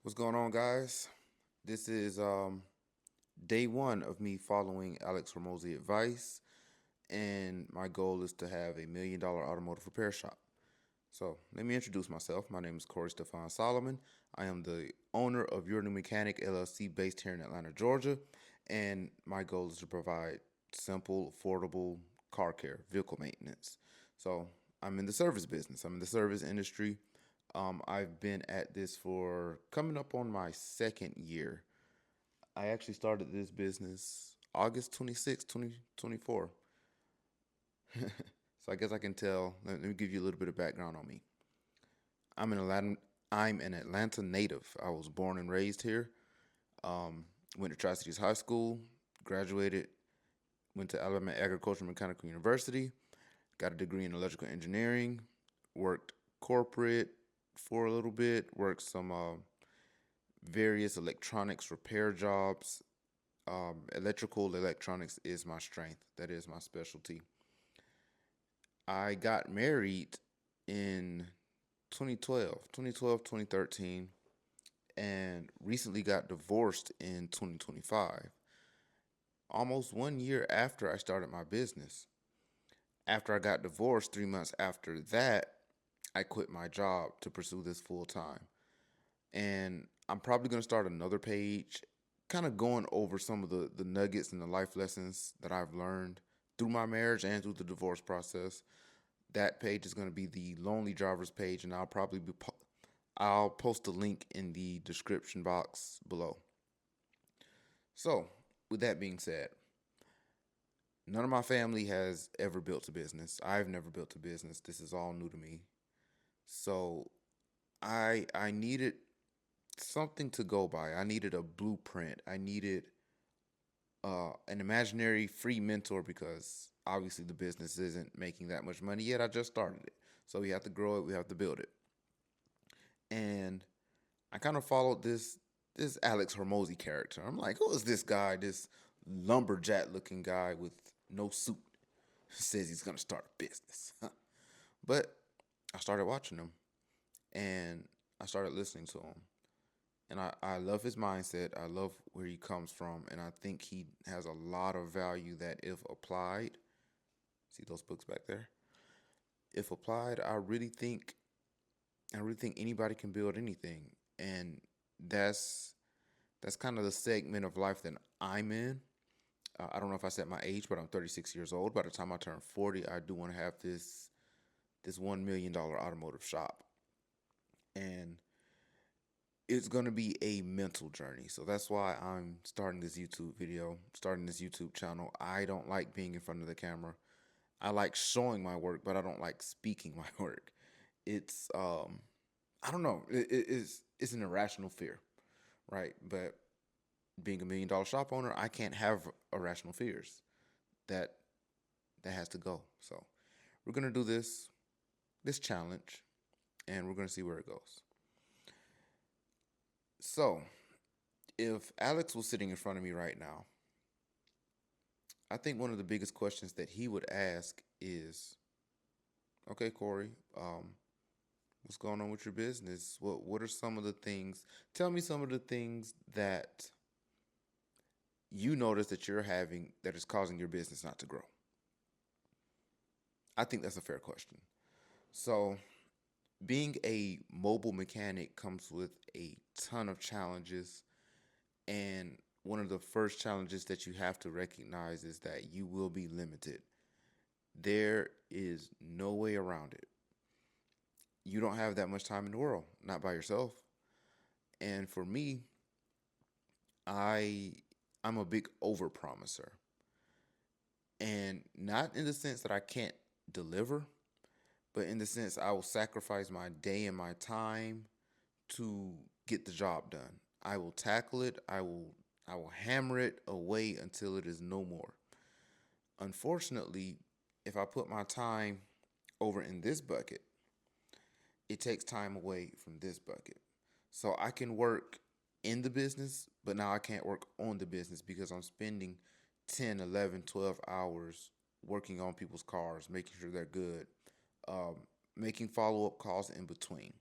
What's going on, guys? This is day one of me following Alex Hormozi advice, and my goal is to have $1 million automotive repair shop. So let me introduce myself. My name is Corey Stefan Solomon. I am the owner of Your New Mechanic LLC based here in Atlanta, Georgia, and my goal is to provide simple, affordable car care, vehicle maintenance. So I'm in the service business. I'm in the service industry. I've been at this for coming up on my second year. I actually started this business August 26, 2024. So I guess I can tell. Let me give you a little bit of background on me. I'm an Atlanta. I'm an Atlanta native. I was born and raised here. Went to Tri Cities High School. Graduated. Went to Alabama Agricultural Mechanical University. Got a degree in electrical engineering. Worked corporate for a little bit. Worked some various electronics repair jobs. Electrical electronics is my strength. That is my specialty. I got married in 2013, and recently got divorced in 2025. Almost 1 year after I started my business. After I got divorced, 3 months after that, I quit my job to pursue this full time. And I'm probably going to start another page, kind of going over some of the nuggets and the life lessons that I've learned through my marriage and through the divorce process. That page is going to be the Lonely Drivers page, and I'll post a link in the description box below. So, with that being said, none of my family has ever built a business. I've never built a business. This is all new to me. So, I needed something to go by. I needed a blueprint. I needed an imaginary free mentor because obviously the business isn't making that much money yet. I just started it. So we have to grow it, we have to build it. And I kind of followed this Alex Hormozi character. I'm like, who is this guy, this lumberjack looking guy with no suit? Says he's gonna start a business. But I started watching him and I started listening to him. And I love his mindset. I love where he comes from. And I think he has a lot of value that, if applied, see those books back there? If applied, I really think anybody can build anything. And that's that's kind of the segment of life that I'm in. I don't know if I said my age, but I'm 36 years old. By the time I turn 40, I do want to have this $1 million automotive shop. And it's going to be a mental journey. So that's why I'm starting this YouTube video, starting this YouTube channel. I don't like being in front of the camera. I like showing my work, but I don't like speaking my work. It's I don't know. It's an irrational fear, right? But being $1 million shop owner, I can't have irrational fears. That that has to go. So we're gonna do this challenge, and we're gonna see where it goes. So if Alex was sitting in front of me right now, I think one of the biggest questions that he would ask is, "Okay, Corey, what's going on with your business? What are some of the things? Tell me some of the things that you notice that you're having that is causing your business not to grow." I think that's a fair question. So, being a mobile mechanic comes with a ton of challenges, and one of the first challenges that you have to recognize is that you will be limited. There is no way around it. You don't have that much time in the world, not by yourself. And for me, I I'm a big overpromiser. And not in the sense that I can't deliver, but in the sense I will sacrifice my day and my time to get the job done. I will tackle it. I will hammer it away until it is no more. Unfortunately, if I put my time over in this bucket, it takes time away from this bucket. So I can work in the business, but now I can't work on the business because I'm spending 10, 11, 12 hours working on people's cars, making sure they're good, um, making follow up calls in between.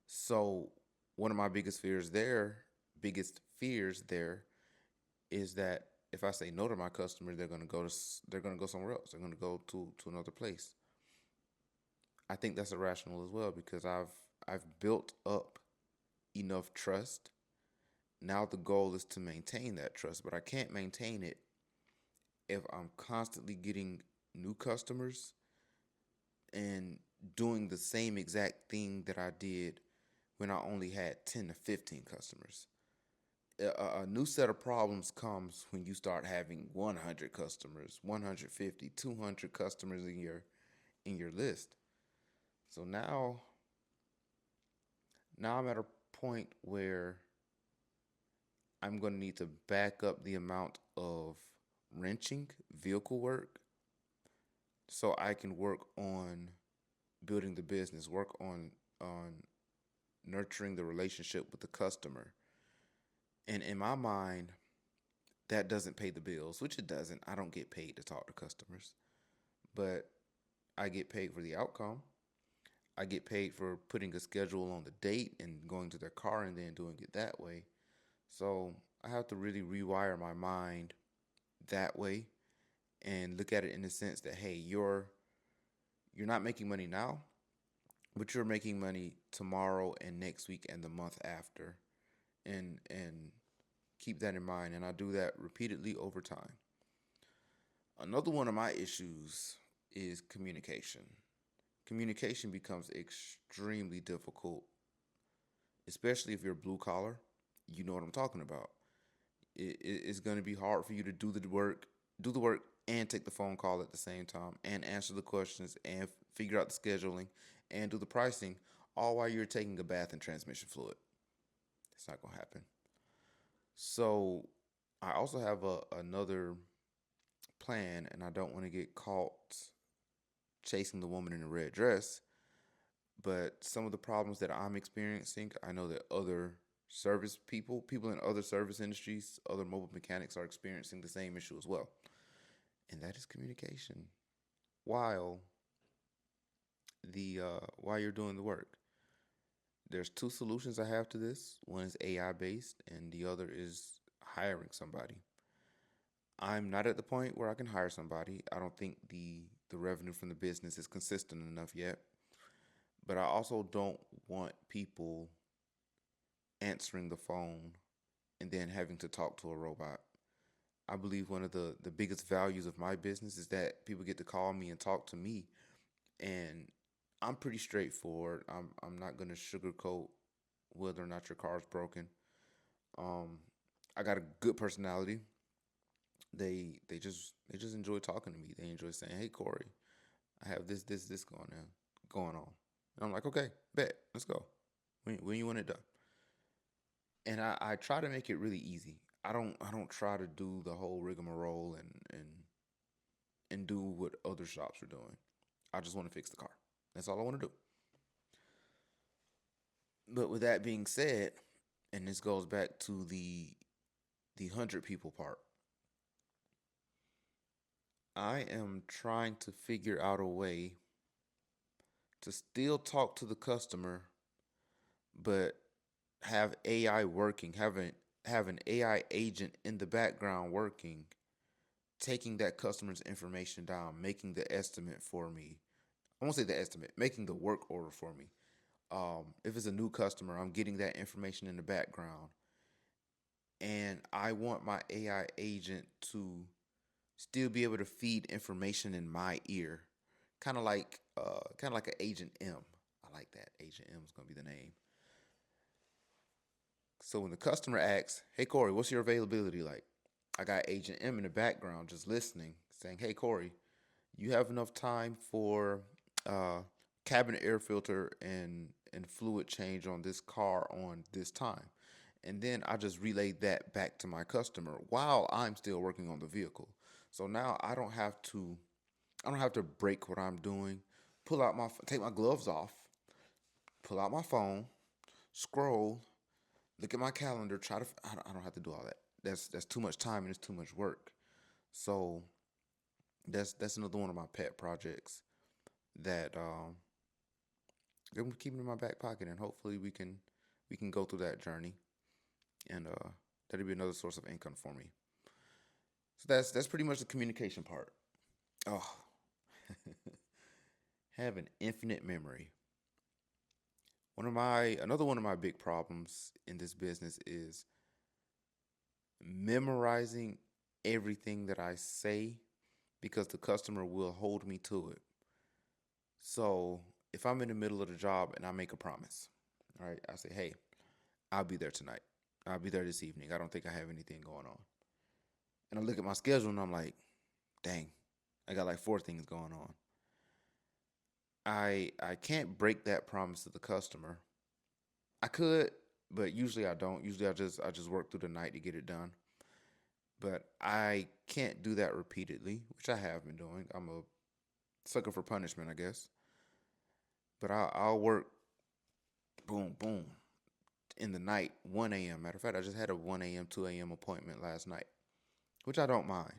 So one of my biggest fears there is that if I say no to my customer, they're gonna go somewhere else. They're gonna go to another place. I think that's irrational as well because I've built up enough trust. Now the goal is to maintain that trust, but I can't maintain it if I'm constantly getting new customers and doing the same exact thing that I did when I only had 10 to 15 customers. A new set of problems comes when you start having 100 customers, 150, 200 customers in your list. So now I'm at a point where I'm going to need to back up the amount of wrenching vehicle work so I can work on building the business, work on nurturing the relationship with the customer. And in my mind, that doesn't pay the bills, which it doesn't. I don't get paid to talk to customers, but I get paid for the outcome. I get paid for putting a schedule on the date and going to their car and then doing it that way. So I have to really rewire my mind that way and look at it in the sense that hey, you're not making money now, but you're making money tomorrow and next week and the month after, and keep that in mind. And I do that repeatedly over time. Another one of my issues is communication. Communication becomes extremely difficult, especially if you're blue collar. You know what I'm talking about. It's going to be hard for you to do the work, and take the phone call at the same time, and answer the questions, and figure out the scheduling, and do the pricing, all while you're taking a bath in transmission fluid. It's not going to happen. So I also have another plan, and I don't want to get caught chasing the woman in the red dress. But some of the problems that I'm experiencing, I know that other people in other service industries, other mobile mechanics are experiencing the same issue as well. And that is communication while while you're doing the work. There's two solutions I have to this. One is AI based, and the other is hiring somebody. I'm not at the point where I can hire somebody. I don't think the revenue from the business is consistent enough yet. But I also don't want people answering the phone and then having to talk to a robot. I believe one of the biggest values of my business is that people get to call me and talk to me. And I'm pretty straightforward. I'm not gonna sugarcoat whether or not your car's broken. Um, I got a good personality. They just enjoy talking to me. They enjoy saying, "Hey Corey, I have this going on," and I'm like, "Okay, bet, let's go. When you want it done?" And I try to make it really easy. I don't try to do the whole rigmarole and do what other shops are doing. I just want to fix the car. That's all I want to do. But with that being said, and this goes back to the 100 people part, I am trying to figure out a way to still talk to the customer, but have AI working, have an AI agent in the background working, taking that customer's information down, making the estimate for me. I won't say the estimate, making the work order for me. If it's a new customer, I'm getting that information in the background, and I want my AI agent to still be able to feed information in my ear, kind of like an Agent M. I like that. Agent M is gonna be the name. So when the customer asks, "Hey Corey, what's your availability like?" I got Agent M in the background just listening, saying, "Hey Corey, you have enough time for uh, cabin air filter and fluid change on this car on this time." And then I just relayed that back to my customer while I'm still working on the vehicle. So now I don't have to break what I'm doing, take my gloves off, pull out my phone, scroll, look at my calendar, try to. I don't have to do all that. That's too much time and it's too much work. So that's another one of my pet projects that I'm keeping in my back pocket, and hopefully we can go through that journey, and that'll be another source of income for me. So that's pretty much the communication part. Oh, have an infinite memory. Another one of my big problems in this business is memorizing everything that I say because the customer will hold me to it. So if I'm in the middle of the job and I make a promise, all right, I say, hey, I'll be there tonight. I'll be there this evening. I don't think I have anything going on. And I look at my schedule and I'm like, dang, I got like four things going on. I can't break that promise to the customer. I could, but usually I don't. Usually I just work through the night to get it done. But I can't do that repeatedly, which I have been doing. I'm a sucker for punishment, I guess. But I'll work boom, boom in the night, 1 a.m. Matter of fact, I just had a 1 a.m., 2 a.m. appointment last night, which I don't mind.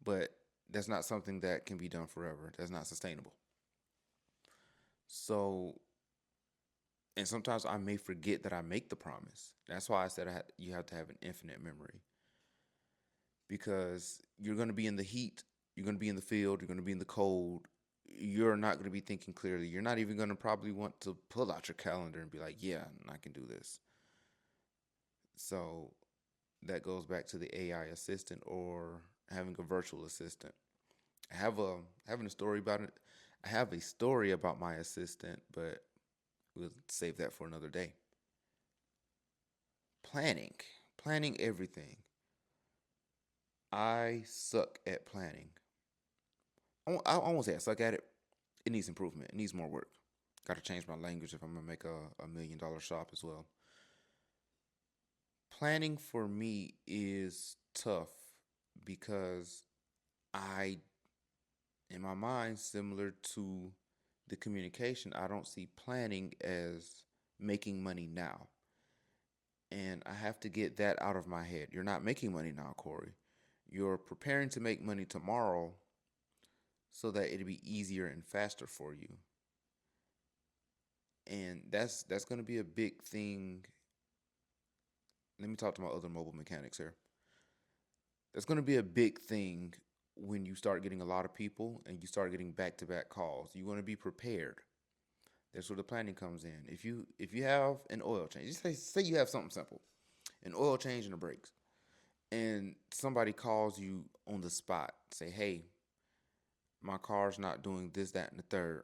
But that's not something that can be done forever. That's not sustainable. So, and sometimes I may forget that I make the promise. That's why I said you have to have an infinite memory because you're going to be in the heat, you're going to be in the field, you're going to be in the cold. You're not going to be thinking clearly. You're not even going to probably want to pull out your calendar and be like, yeah, I can do this. So that goes back to the AI assistant or having a virtual assistant. I have having a story about it. I have a story about my assistant, but we'll save that for another day. Planning, planning everything. I suck at planning. I won't say I suck at it. It needs improvement. It needs more work. Got to change my language if I'm gonna make a $1 million shop as well. Planning for me is tough because I, in my mind, similar to the communication, I don't see planning as making money now. And I have to get that out of my head. You're not making money now, Corey. You're preparing to make money tomorrow so that it'll be easier and faster for you. And that's going to be a big thing. Let me talk to my other mobile mechanics here. That's going to be a big thing when you start getting a lot of people and you start getting back-to-back calls. You want to be prepared. That's where the planning comes in. If you have an oil change, just say you have something simple, an oil change and the brakes, and somebody calls you on the spot, say, "Hey, my car's not doing this, that, and the third,"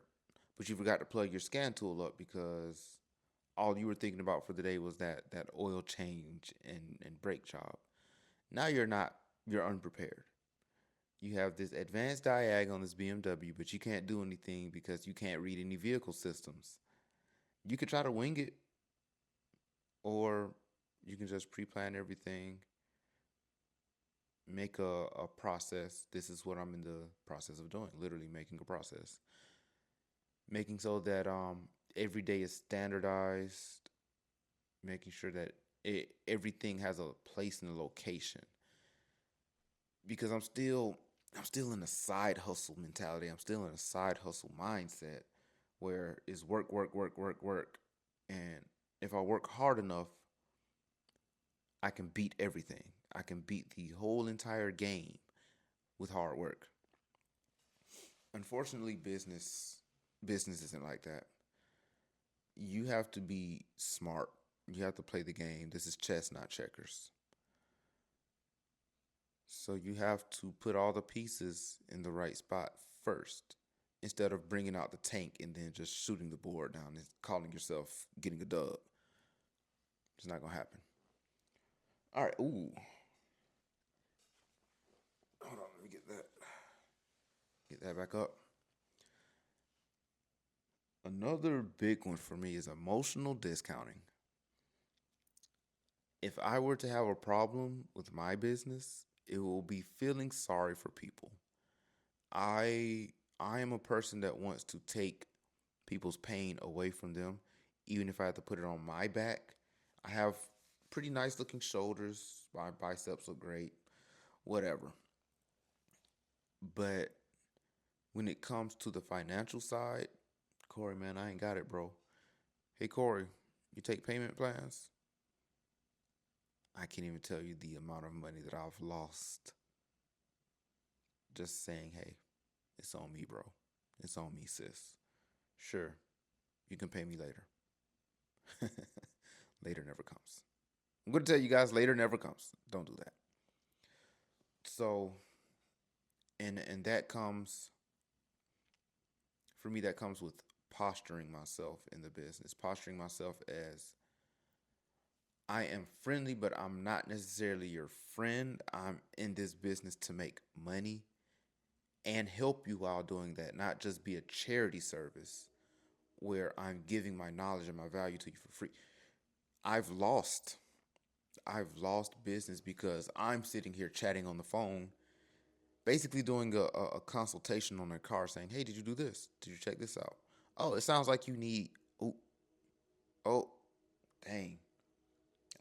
but you forgot to plug your scan tool up because all you were thinking about for the day was that oil change and brake job. Now you're unprepared. You have this advanced diag on this BMW, but you can't do anything because you can't read any vehicle systems. You could try to wing it, or you can just pre-plan everything, make a process. This is what I'm in the process of doing, literally making a process. Making so that every day is standardized, making sure that everything has a place and a location. Because I'm still in a side hustle mentality. I'm still in a side hustle mindset where it's work, work, work, work, work. And if I work hard enough, I can beat everything. I can beat the whole entire game with hard work. Unfortunately, business isn't like that. You have to be smart. You have to play the game. This is chess, not checkers. So you have to put all the pieces in the right spot first instead of bringing out the tank and then just shooting the board down and calling yourself getting a dub. It's not going to happen. All right. Ooh. Hold on. Let me get that. Get that back up. Another big one for me is emotional discounting. If I were to have a problem with my business, it will be feeling sorry for people. I I am a person that wants to take people's pain away from them, even if I have to put it on my back. I have pretty nice looking shoulders. My biceps look great, whatever. But when it comes to the financial side, Corey, man, I ain't got it, bro. Hey, Corey, You take payment plans. I can't even tell you the amount of money that I've lost just saying, hey, it's on me, bro. It's on me, sis. Sure, you can pay me later. Later never comes. I'm going to tell you guys, later never comes. Don't do that. So, and that comes, for me, that comes with posturing myself in the business, posturing myself as I am friendly, but I'm not necessarily your friend. I'm in this business to make money and help you while doing that, not just be a charity service where I'm giving my knowledge and my value to you for free. I've lost. I've lost business because I'm sitting here chatting on the phone, basically doing a consultation on their car saying, hey, did you do this? Did you check this out? Oh, it sounds like you need, oh, oh, dang.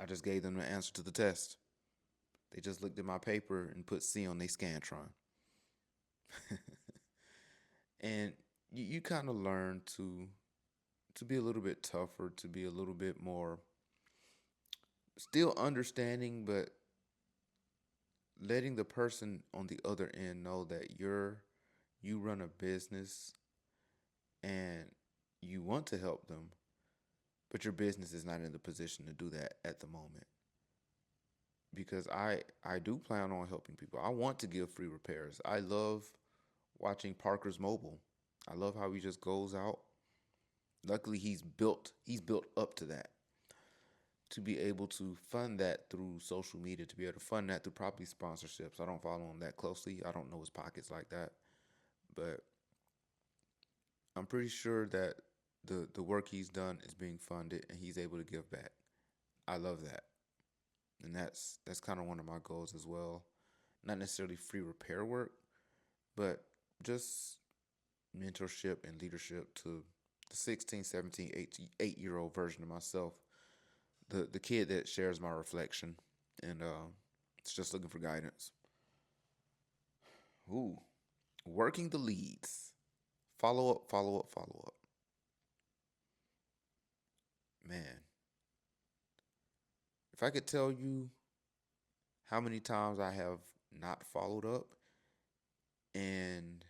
I just gave them the answer to the test. They just looked at my paper and put C on their Scantron. And you kind of learn to be a little bit tougher, to be a little bit more still understanding, but letting the person on the other end know that you run a business and you want to help them, but your business is not in the position to do that at the moment. Because I do plan on helping people. I want to give free repairs. I love watching Parker's Mobile. I love how he just goes out. Luckily he's built up to that. To be able to fund that through social media, to be able to fund that through property sponsorships. I don't follow him that closely. I don't know his pockets like that. But I'm pretty sure that the work he's done is being funded and he's able to give back. I love that. And that's kind of one of my goals as well. Not necessarily free repair work, but just mentorship and leadership to the 16, 17, 8 year old version of myself, the kid that shares my reflection and it's just looking for guidance. Ooh, working the leads. Follow up, follow up, follow up. Man, if I could tell you how many times I have not followed up and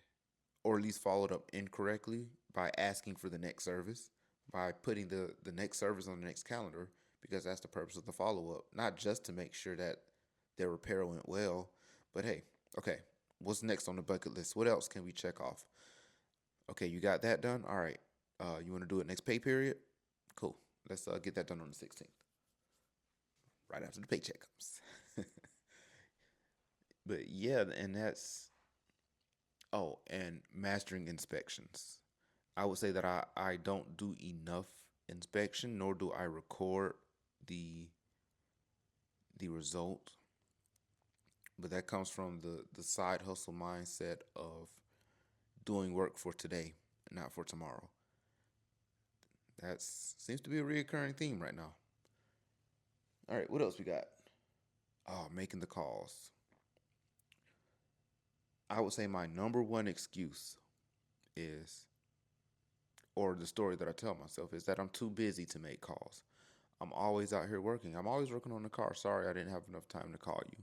or at least followed up incorrectly by asking for the next service, by putting the next service on the next calendar, because that's the purpose of the follow up, not just to make sure that their repair went well, but hey, okay, what's next on the bucket list? What else can we check off? Okay, you got that done? All right. You want to do it next pay period? Cool. Let's get that done on the 16th, right after the paycheck comes. But yeah, and that's oh, and mastering inspections. I would say that I don't do enough inspection, nor do I record the the result. But that comes from the side hustle mindset of doing work for today, not for tomorrow. That seems to be a reoccurring theme right now. All right, what else we got? Oh, making the calls. I would say my number one excuse is, or the story that I tell myself is that I'm too busy to make calls. I'm always out here working. I'm always working on the car. Sorry, I didn't have enough time to call you.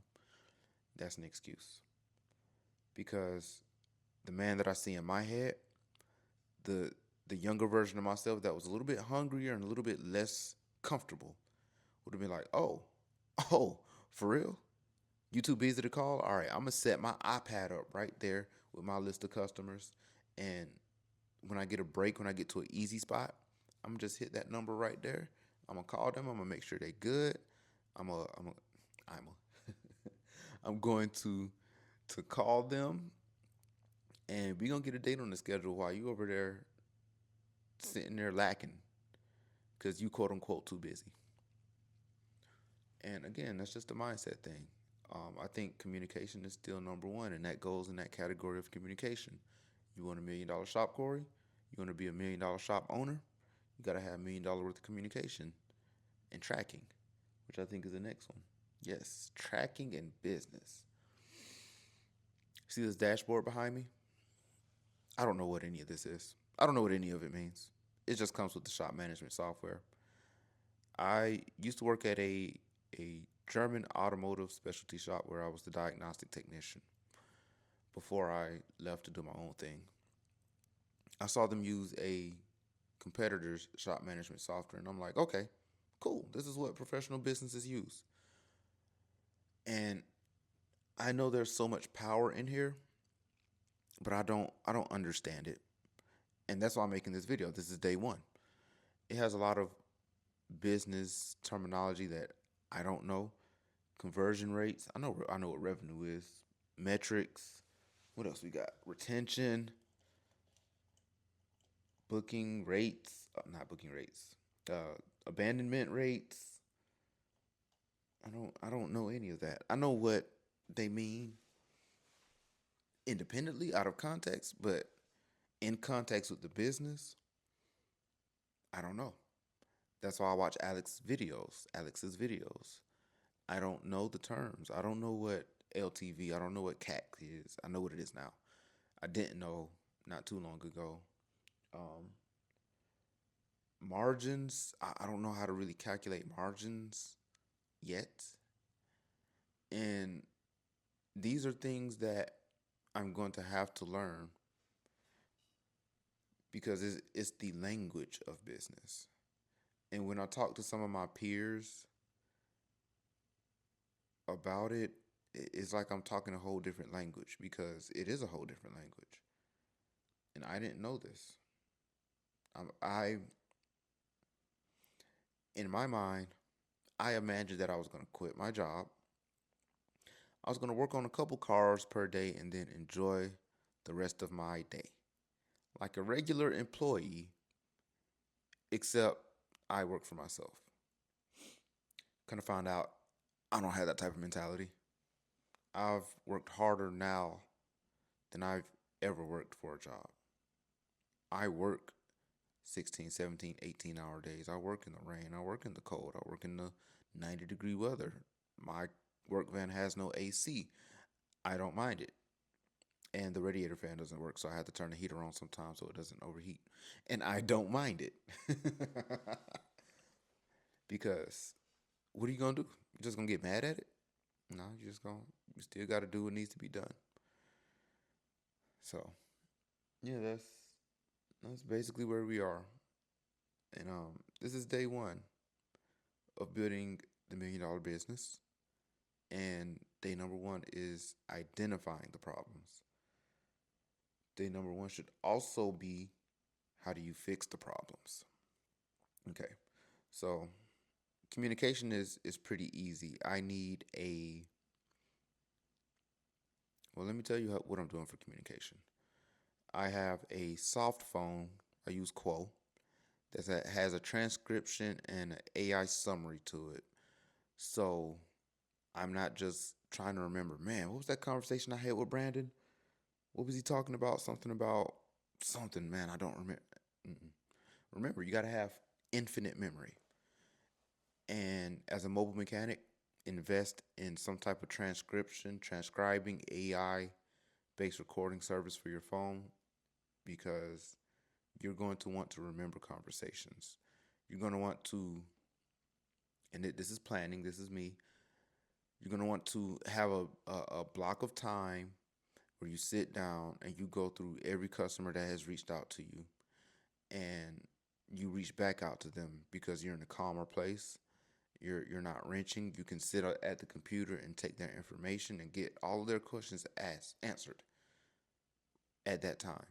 That's an excuse. Because the man that I see in my head, the the younger version of myself that was a little bit hungrier and a little bit less comfortable would have been like, oh, oh, for real? You too busy to call? All right, I'm gonna set my iPad up right there with my list of customers, and when I get a break, when I get to an easy spot, I'm gonna just hit that number right there. I'm gonna call them. I'm gonna make sure they good. I'm going to call them, and we gonna get a date on the schedule while you over there sitting there lacking because you quote unquote too busy. And again, that's just a mindset thing. I think communication is still number one, and that goes in that category of communication. You want $1 million shop, Corey? You want to be $1 million shop owner? You got to have $1 million worth of communication and tracking, which I think is the next one. Yes, tracking and business. See this dashboard behind me? I don't know what any of this is. I don't know what any of it means. It just comes with the shop management software. I used to work at a German automotive specialty shop where I was the diagnostic technician before I left to do my own thing. I saw them use a competitor's shop management software, and I'm like, okay, cool. This is what professional businesses use. And I know there's so much power in here, but I don't understand it. And that's why I'm making this video. This is day one. It has a lot of business terminology that I don't know. Conversion rates. I know what revenue is. Metrics. What else we got? Retention, booking rates, not booking rates. Abandonment rates. I don't know any of that. I know what they mean independently out of context, but in context with the business, I don't know. That's why I watch Alex's videos. I don't know the terms. I don't know what LTV, I don't know what CAC is. I know what it is now. I didn't know not too long ago. Um, Margins, I don't know how to really calculate margins yet. And these are things that I'm going to have to learn because it's the language of business. And when I talk to some of my peers about it, it's like I'm talking a whole different language because it is a whole different language. And I didn't know this. I in my mind, I imagined that I was going to quit my job. I was going to work on a couple cars per day and then enjoy the rest of my day like a regular employee, except I work for myself. Kind of find out I don't have that type of mentality. I've worked harder now than I've ever worked for a job. I work 16, 17, 18-hour days. I work in the rain. I work in the cold. I work in the 90-degree weather. My work van has no AC. I don't mind it. And the radiator fan doesn't work, so I have to turn the heater on sometimes so it doesn't overheat. And I don't mind it. Because what are you gonna do? You just gonna get mad at it? No, you still gotta do what needs to be done. So yeah, that's basically where we are. And this is day one of building the $1 million business. And day number one is identifying the problems. Day number one should also be how do you fix the problems? Okay. So communication is pretty easy. I need a well, let me tell you what I'm doing for communication. I have a soft phone. I use Quo that has a transcription and an AI summary to it. So I'm not just trying to remember, man, what was that conversation I had with Brandon? What was he talking about? Something about something, man, I don't remember. Mm-mm. Remember, you got to have infinite memory. And as a mobile mechanic, invest in some type of transcription, transcribing AI based recording service for your phone because you're going to want to remember conversations. You're going to want to, and this is planning, this is me, you're going to want to have a block of time where you sit down and you go through every customer that has reached out to you and you reach back out to them because you're in a calmer place. You're not wrenching. You can sit at the computer and take their information and get all of their questions answered at that time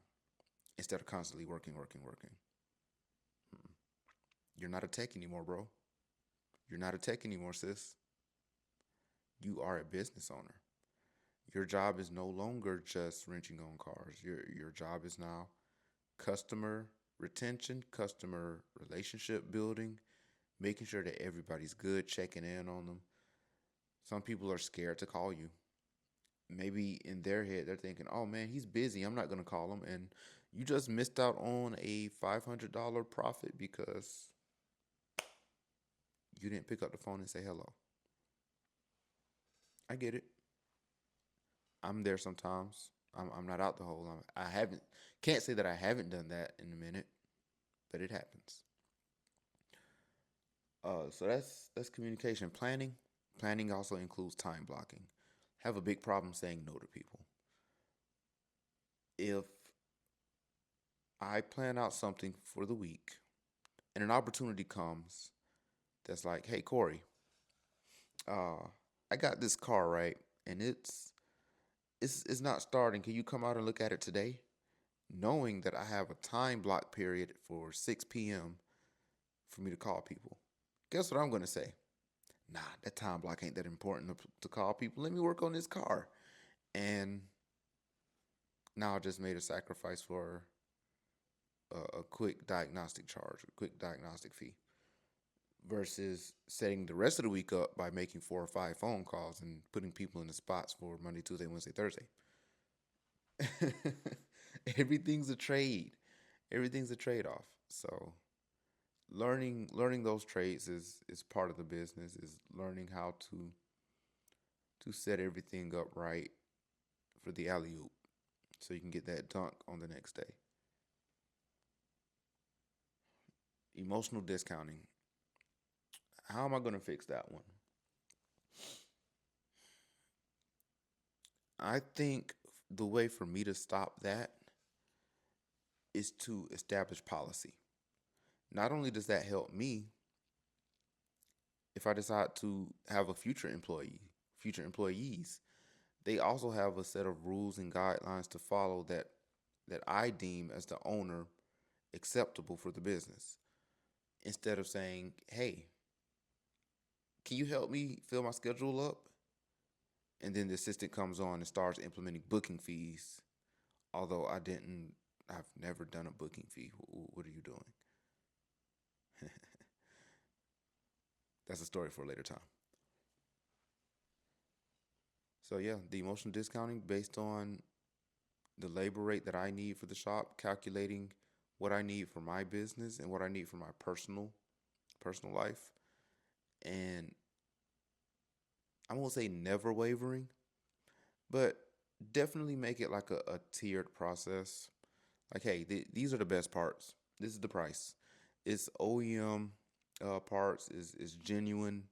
instead of constantly working, working, working. You're not a tech anymore, bro. You're not a tech anymore, sis. You are a business owner. Your job is no longer just wrenching on cars. Your job is now customer retention, customer relationship building, making sure that everybody's good, checking in on them. Some people are scared to call you. Maybe in their head they're thinking, "Oh man, he's busy. I'm not going to call him." And you just missed out on a $500 profit because you didn't pick up the phone and say hello. I get it. I'm there sometimes. I'm not out the whole. I haven't. Can't say that I haven't done that in a minute, but it happens. So that's communication. Planning also includes time blocking. Have a big problem saying no to people. If I plan out something for the week and an opportunity comes that's like, hey Corey, uh, I got this car right, and it's not starting. Can you come out and look at it today? Knowing that I have a time block period for 6 p.m. for me to call people. Guess what I'm gonna say? Nah, that time block ain't that important to call people. Let me work on this car. And now I just made a sacrifice for a quick diagnostic charge, a quick diagnostic fee, versus setting the rest of the week up by making 4 or 5 phone calls and putting people in the spots for Monday, Tuesday, Wednesday, Thursday. Everything's a trade. Everything's a trade off. So learning those trades is part of the business. Is learning how to set everything up right for the alley oop, so you can get that dunk on the next day. Emotional discounting. How am I going to fix that one? I think the way for me to stop that is to establish policy. Not only does that help me, if I decide to have a future employees, they also have a set of rules and guidelines to follow that I deem as the owner acceptable for the business. Instead of saying, "Hey, can you help me fill my schedule up?" And then the assistant comes on and starts implementing booking fees. Although I've never done a booking fee. What are you doing? That's a story for a later time. So yeah, the emotional discounting based on the labor rate that I need for the shop, calculating what I need for my business and what I need for my personal life, and I won't say never wavering, but definitely make it like a tiered process. Like, hey, these are the best parts. This is the price. It's OEM parts. Is genuine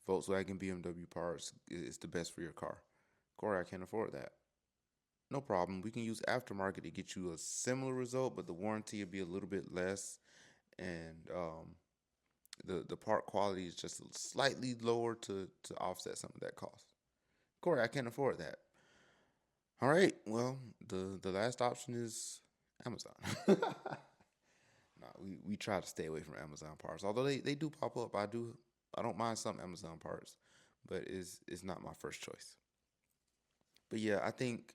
Volkswagen BMW parts. It's the best for your car. Corey, I can't afford that. No problem. We can use aftermarket to get you a similar result, but the warranty will be a little bit less, and the part quality is just slightly lower to offset some of that cost. Corey, I can't afford that. All right. Well, the last option is Amazon. No, we try to stay away from Amazon parts. Although they do pop up. I don't mind some Amazon parts, but it's not my first choice. But yeah, I think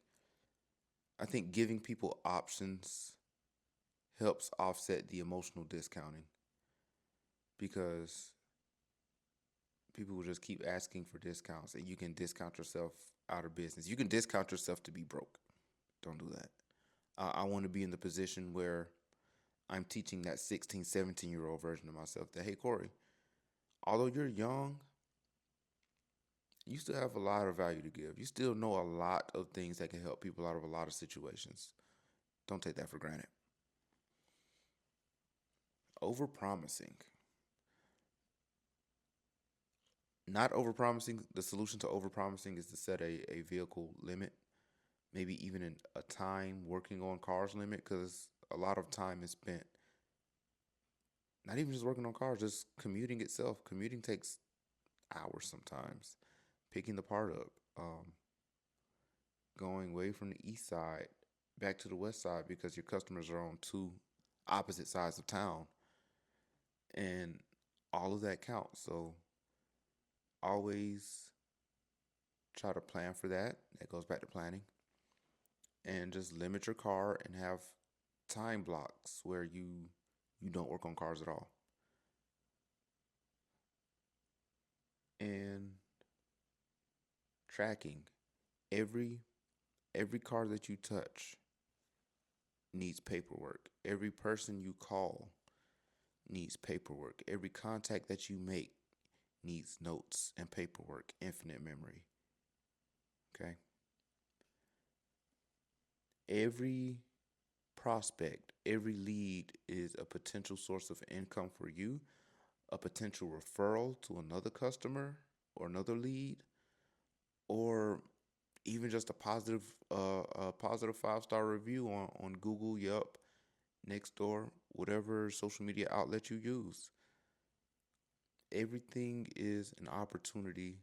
giving people options helps offset the emotional discounting, because people will just keep asking for discounts, and you can discount yourself out of business. You can discount yourself to be broke. Don't do that. I want to be in the position where I'm teaching that 16, 17-year-old version of myself that, hey, Corey, although you're young, you still have a lot of value to give. You still know a lot of things that can help people out of a lot of situations. Don't take that for granted. Overpromising. Not overpromising. The solution to overpromising is to set a vehicle limit, maybe even a time working on cars limit, because a lot of time is spent not even just working on cars, just commuting itself. Commuting takes hours sometimes. Picking the part up, going away from the east side back to the west side because your customers are on two opposite sides of town, and all of that counts. So always try to plan for that. That goes back to planning, and just limit your car and have time blocks where you don't work on cars at all. And tracking every every car that you touch needs paperwork. Every person you call needs paperwork. Every contact that you make needs notes and paperwork, infinite memory. Okay? Every prospect, every lead is a potential source of income for you, a potential referral to another customer or another lead, or even just a positive 5-star review on Google, Yelp, Nextdoor, whatever social media outlet you use. Everything is an opportunity,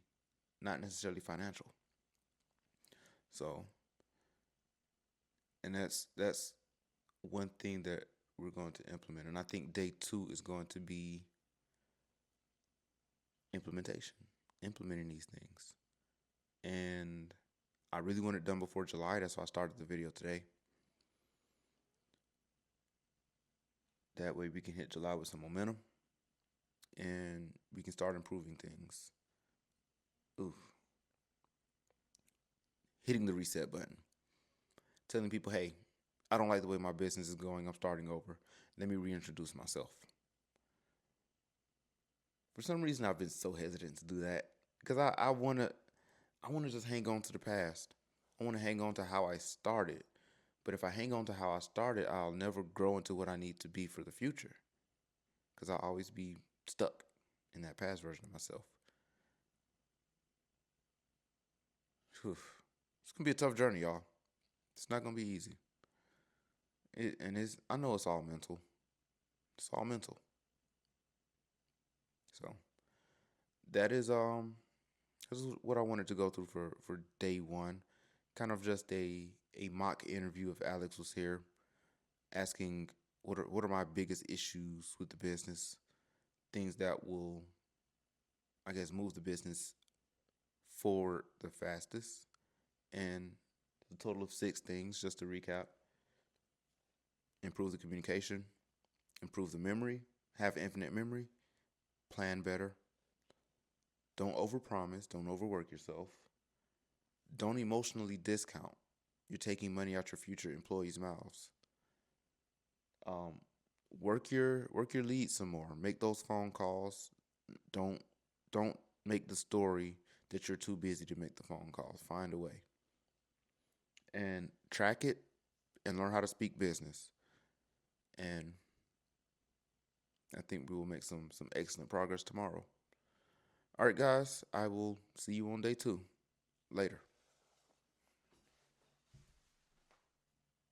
not necessarily financial. So, and that's one thing that we're going to implement. And I think day 2 is going to be implementation, implementing these things. And I really want it done before July. That's why I started the video today. That way we can hit July with some momentum and we can start improving things. Oof. Hitting the reset button. Telling people, hey, I don't like the way my business is going. I'm starting over. Let me reintroduce myself. For some reason, I've been so hesitant to do that because I wanna just hang on to the past. I want to hang on to how I started. But if I hang on to how I started, I'll never grow into what I need to be for the future because I'll always be stuck in that past version of myself. Whew. It's gonna be a tough journey, y'all. It's not gonna be easy. I know it's all mental. It's all mental. So that is this is what I wanted to go through for day 1. Kind of just a mock interview if Alex was here, asking what are my biggest issues with the business, things that will, I guess, move the business forward the fastest, and a total of 6 things. Just to recap: improve the communication, improve the memory, have infinite memory, plan better, don't overpromise, don't overwork yourself, don't emotionally discount. You're taking money out your future employees' mouths. Um, work your leads some more. Make those phone calls. Don't don't make the story that you're too busy to make the phone calls. Find a way and track it and learn how to speak business. And I think we will make some excellent progress tomorrow. All right, guys. I will see you on day 2. Later.